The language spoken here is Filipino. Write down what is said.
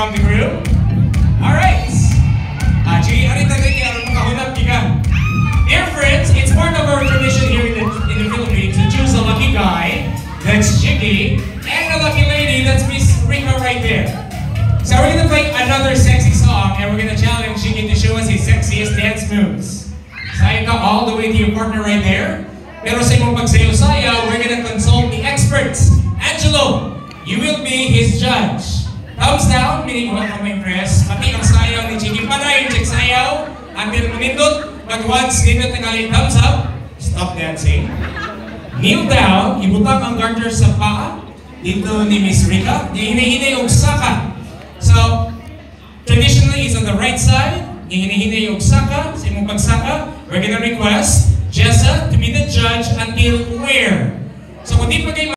from the group? Alright. Sige, arita rin kaya makahunap ka. Dear friends, it's part of our tradition here in the Philippines to choose a lucky guy, that's Jiggy, and a lucky lady, that's Miss Rika right there. So we're gonna play another sexy song, and we're gonna challenge Jiggy to show us his sexiest dance moves. Sayo ka all the way to your partner right there. Pero sa imong pagsayo-sayaw, we're gonna consult the experts. Angelo, you will be his judge. Thumbs down, meaning wala kang ma-impress. Pati ang sayaw ni Jiggy Panay, check sayaw. Until manindot, pag once nindot na galing thumbs up, stop dancing. Kneel down, ibutang ang garter sa paa. Dito ni Miss Rika, hihina-hina yung saka. So, traditionally is on the right side. Hihina-hina yung saka, sa imong pagsaka. We're gonna request Jessa to be the judge until where? So kung di pa kayo